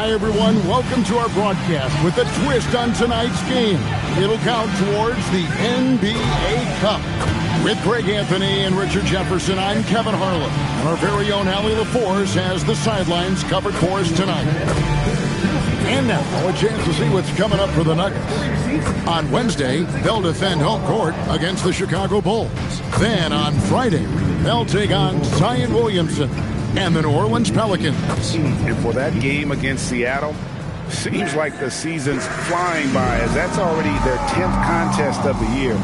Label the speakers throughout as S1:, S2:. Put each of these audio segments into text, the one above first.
S1: Hi, everyone. Welcome to our broadcast with a twist on tonight's game. It'll count towards the NBA Cup. With Greg Anthony and Richard Jefferson, I'm Kevin Harlan. And our very own Allie LaForce has the sidelines covered for us tonight. And now, a chance to see what's coming up for the Nuggets. On Wednesday, they'll defend home court against the Chicago Bulls. Then on Friday, they'll take on Zion Williamson and the New Orleans Pelicans.
S2: And for that game against Seattle, seems like the season's flying by, as that's already their 10th contest of the year.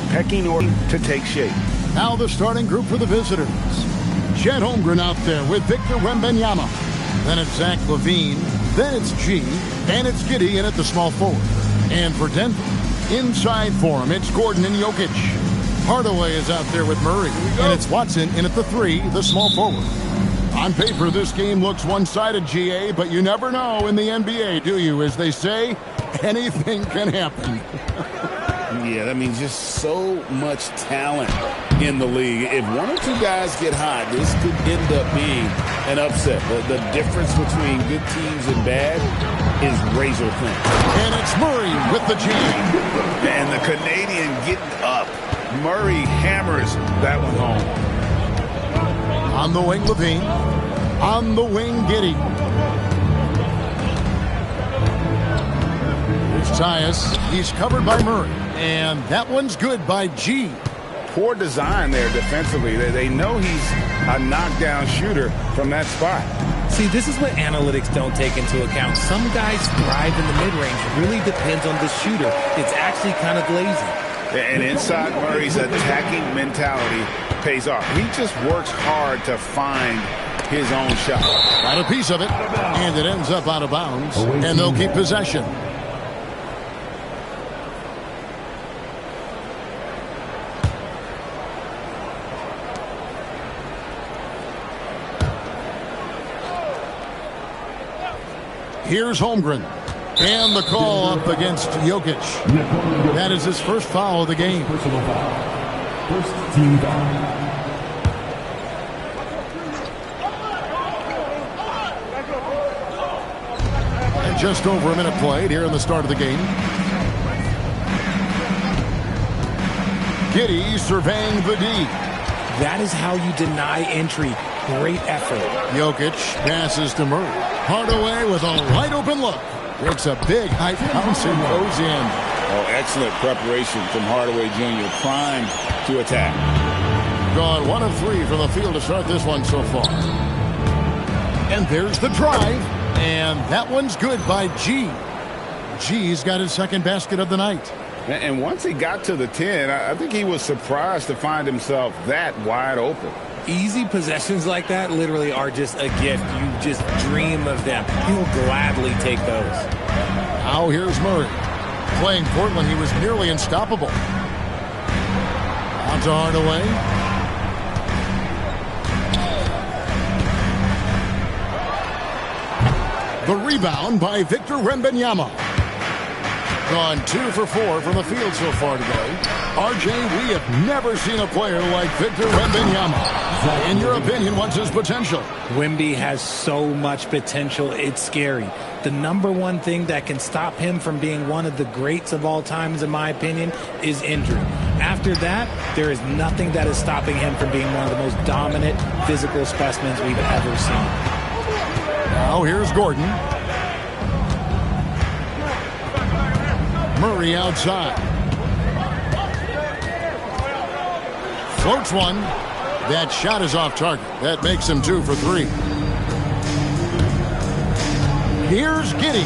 S2: Pecking order to take shape.
S1: Now the starting group for the visitors. Chet Holmgren out there with Victor Wembanyama. Then it's Zach LaVine. Then it's G. And it's Giddey in at the small forward. And for Denver, inside for him, it's Gordon and Jokic. Hardaway is out there with Murray. And it's Watson in at the 3, the small forward. On paper, this game looks one-sided, GA, but you never know in the NBA, do you? As they say, anything can happen.
S2: Yeah, that means just so much talent in the league. If one or two guys get hot, this could end up being an upset. The difference between good teams and bad is razor thin.
S1: And it's Murray with the jam.
S2: And the Canadian getting up. Murray hammers that one home.
S1: On the wing, LaVine. On the wing, Giddey. Here's Tyus. He's covered by Murray. And that one's good by G.
S2: Poor design there defensively. They know he's a knockdown shooter from that spot.
S3: See, this is what analytics don't take into account. Some guys thrive in the mid-range. It really depends on the shooter. It's actually kind of lazy.
S2: And inside Murray's attacking mentality pays off. He just works hard to find his own shot.
S1: Got a piece of it, and it ends up out of bounds, and they'll keep possession. Here's Holmgren. And the call up against Jokic. That is his first foul of the game.
S4: Personal foul. First team foul.
S1: And just over a minute played here in the start of the game. Giddey surveying the D.
S3: That is how you deny entry. Great effort.
S1: Jokic passes to Murray. Hardaway with a wide open look. Takes a big high bounce and goes in.
S2: Oh, excellent preparation from Hardaway Jr. Primed to attack.
S1: Gone 1 of 3 from the field to start this one so far. And there's the drive. And that one's good by G. G's got his second basket of the night.
S2: And once he got to the 10, I think he was surprised to find himself that wide open.
S3: Easy possessions like that literally are just a gift. You just dream of them. He'll gladly take those.
S1: Now here's Murray. Playing Portland, he was nearly unstoppable. On to Hardaway. The rebound by Victor Wembanyama. Gone 2 for 4 from the field so far today. RJ, we have never seen a player like Victor Wembanyama. In your opinion, what's his potential?
S3: Wemby has so much potential, it's scary. The number one thing that can stop him from being one of the greats of all times, in my opinion, is injury. After that, there is nothing that is stopping him from being one of the most dominant physical specimens we've ever seen.
S1: Now here's Gordon. Murray outside. Floats one. That shot is off target. That makes him 2 for 3. Here's Giddey.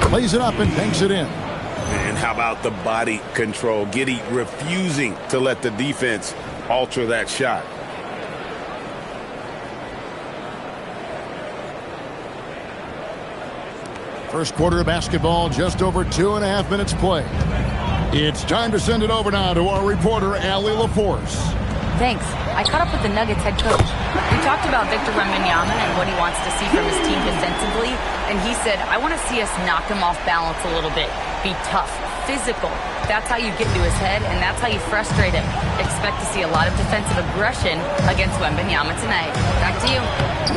S1: Plays it up and banks it in.
S2: And how about the body control? Giddey refusing to let the defense alter that shot.
S1: First quarter of basketball, just over 2.5 minutes play. It's time to send it over now to our reporter, Allie LaForce.
S5: Thanks. I caught up with the Nuggets head coach. We talked about Victor Wembanyama and what he wants to see from his team defensively, and he said, I want to see us knock him off balance a little bit. Be tough, physical. That's how you get into his head, and that's how you frustrate him. Expect to see a lot of defensive aggression against Wembanyama tonight. Back to you.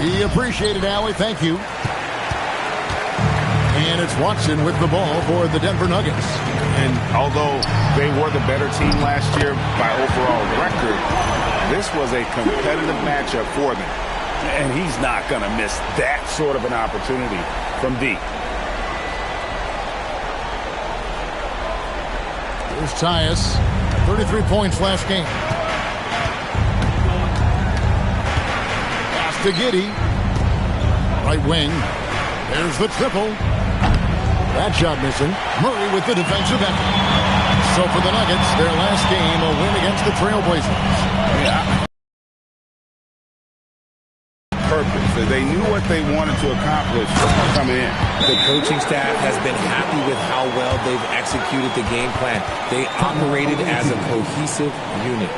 S1: We appreciate it, Allie. Thank you. And it's Watson with the ball for the Denver Nuggets.
S2: And although they were the better team last year by overall record, this was a competitive matchup for them. And he's not going to miss that sort of an opportunity from deep.
S1: Here's Tyus, 33 points last game. Pass to Giddey. Right wing. There's the triple. That shot missing. Murray with the defensive effort. So for the Nuggets, their last game, a win against the Trailblazers.
S2: Yeah. Purpose. They knew what they wanted to accomplish coming in.
S3: The coaching staff has been happy with how well they've executed the game plan. They operated as a cohesive unit.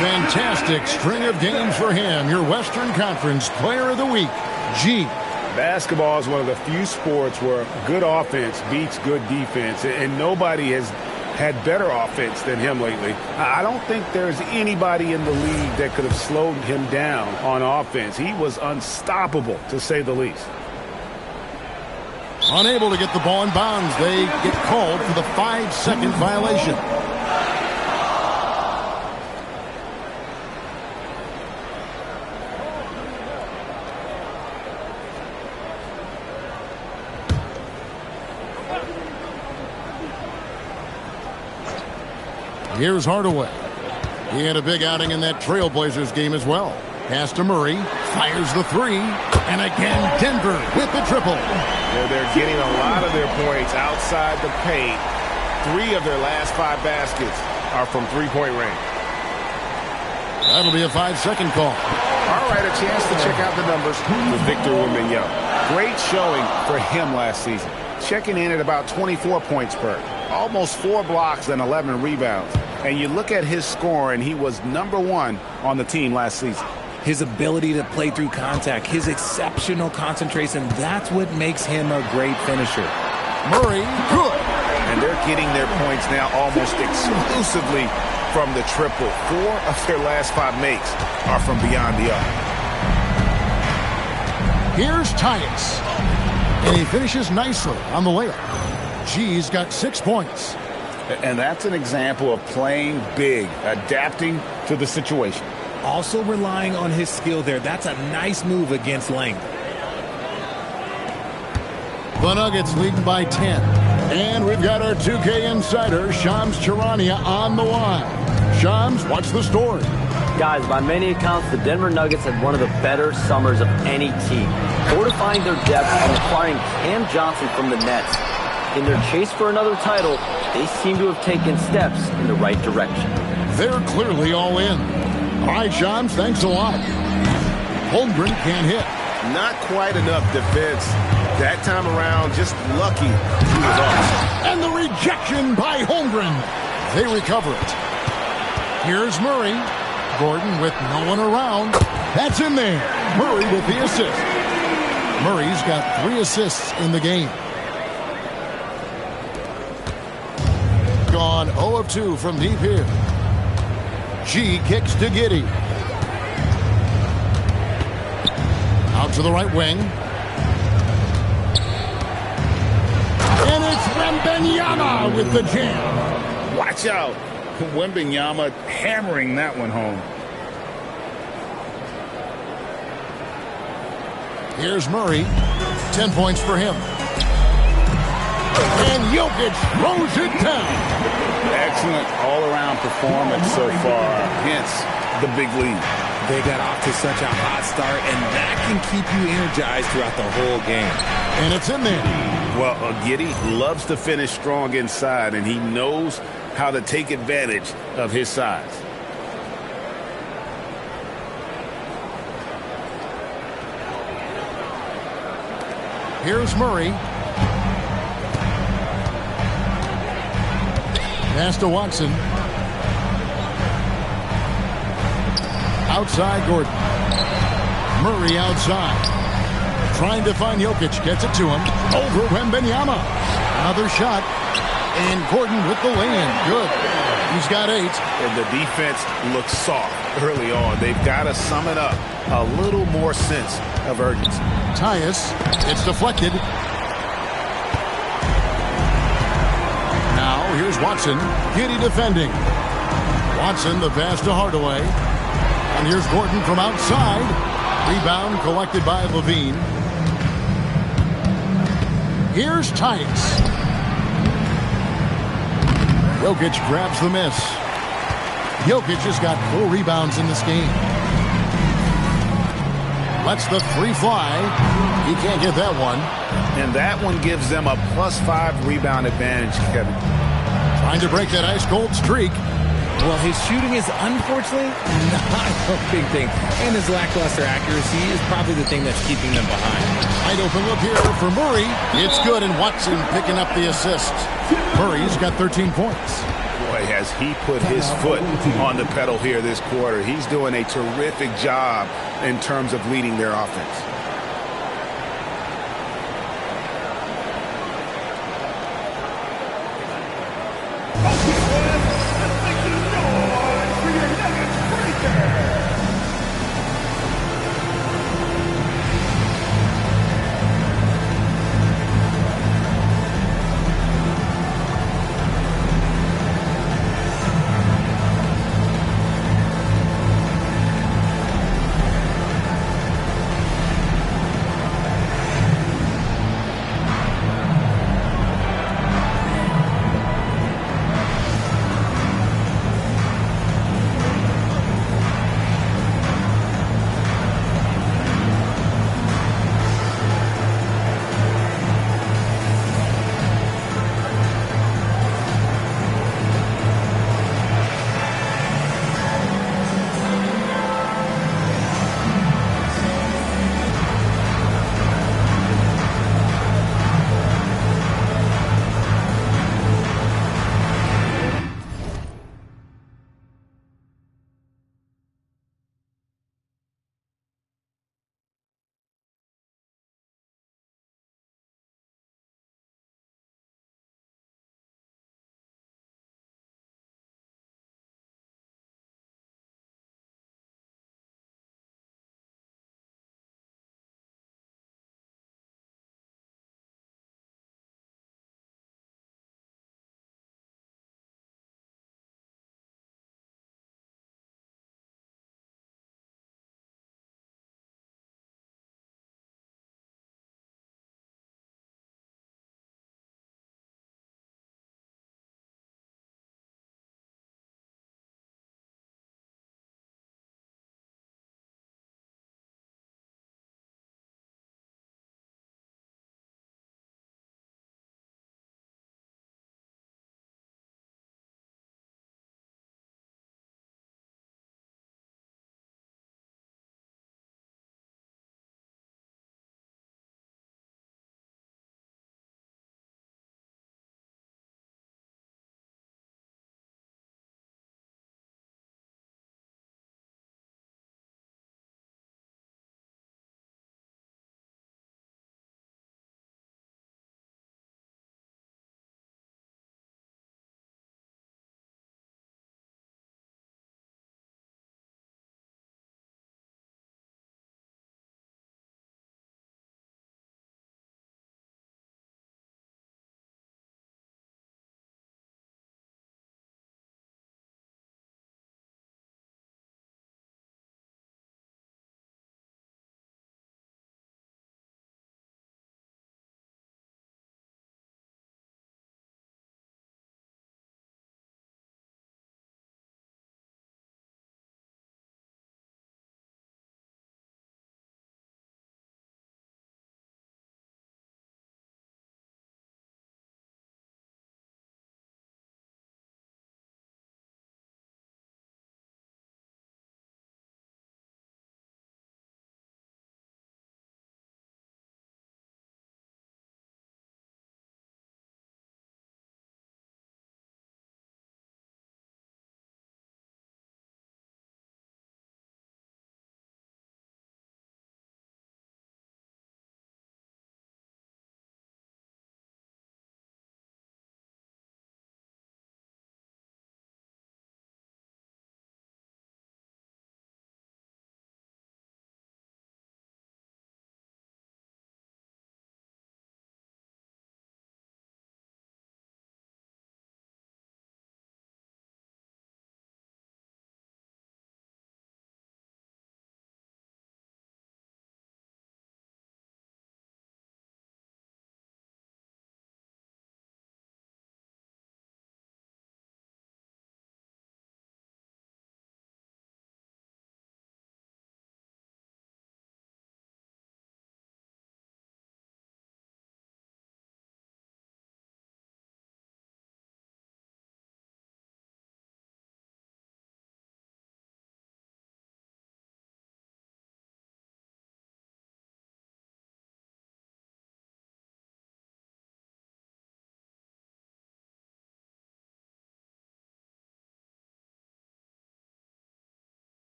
S1: Fantastic string of games for him. Your Western Conference Player of the Week, G.
S2: Basketball is one of the few sports where good offense beats good defense, and nobody has had better offense than him lately. I don't think there's anybody in the league that could have slowed him down on offense. He was unstoppable, to say the least.
S1: Unable to get the ball in bounds. They get called for the 5-second violation. Here's Hardaway. He had a big outing in that Trailblazers game as well. Pass to Murray. Fires the three. And again, Denver with the triple.
S2: They're getting a lot of their points outside the paint. 3 of their last 5 baskets are from three-point range.
S1: That'll be a 5-second call.
S2: All right, a chance to check out the numbers with Victor Wembanyama. Great showing for him last season. Checking in at about 24 points per. Almost 4 blocks and 11 rebounds. And you look at his score, and he was #1 on the team last season.
S3: His ability to play through contact, his exceptional concentration, that's what makes him a great finisher.
S1: Murray, good.
S2: And they're getting their points now almost exclusively from the triple. 4 of their last 5 makes are from beyond the arc.
S1: Here's Tyus. And he finishes nicely on the layup. G's got 6 points.
S2: And that's an example of playing big, adapting to the situation.
S3: Also relying on his skill there. That's a nice move against length.
S1: The Nuggets leading by 10. And we've got our 2K insider, Shams Charania, on the line. Shams, what's the story?
S6: Guys, by many accounts, the Denver Nuggets had one of the better summers of any team, fortifying their depth and acquiring Cam Johnson from the Nets. In their chase for another title, they seem to have taken steps in the right direction.
S1: They're clearly all in. All right, Shams, thanks a lot. Holmgren can't hit.
S7: Not quite enough defense. That time around, just lucky he was off.
S1: And the rejection by Holmgren. They recover it. Here's Murray. Gordon with no one around. That's in there. Murray with the assist. Murray's got 3 assists in the game. Gone 0 of 2 from deep here. G kicks to Giddey. Out to the right wing. And it's Wembanyama with the jam.
S2: Watch out. Wembanyama hammering that one home.
S1: Here's Murray. 10 points for him. And Jokic throws it down.
S2: Excellent all-around performance so far, hence the big lead.
S8: They got off to such a hot start, and that can keep you energized throughout the whole game.
S1: And it's in there.
S2: Well, Giddey loves to finish strong inside, and he knows how to take advantage of his size.
S1: Here's Murray. Pass to Watson. Outside Gordon. Murray outside. Trying to find Jokic. Gets it to him. Over Wembanyama. Another shot. And Gordon with the lay-in. Good. He's got 8.
S2: And the defense looks soft early on. They've got to sum it up. A little more sense of urgency.
S1: Tyus. It's deflected. Now here's Watson. Giddey defending. Watson the pass to Hardaway. And here's Gordon from outside. Rebound collected by Levine. Here's Tyus. Jokic grabs the miss. Jokic has got 4 rebounds in this game. Lets the 3 fly. He can't get that one.
S2: And that one gives them a +5 rebound advantage, Kevin.
S1: Trying to break that ice-cold streak.
S8: Well, his shooting is unfortunately not a big thing. And his lackluster accuracy is probably the thing that's keeping them behind.
S1: Wide open look here for Murray. It's good, and Watson picking up the assist. Murray's got 13 points.
S2: Boy, has he put his foot on the pedal here this quarter. He's doing a terrific job in terms of leading their offense.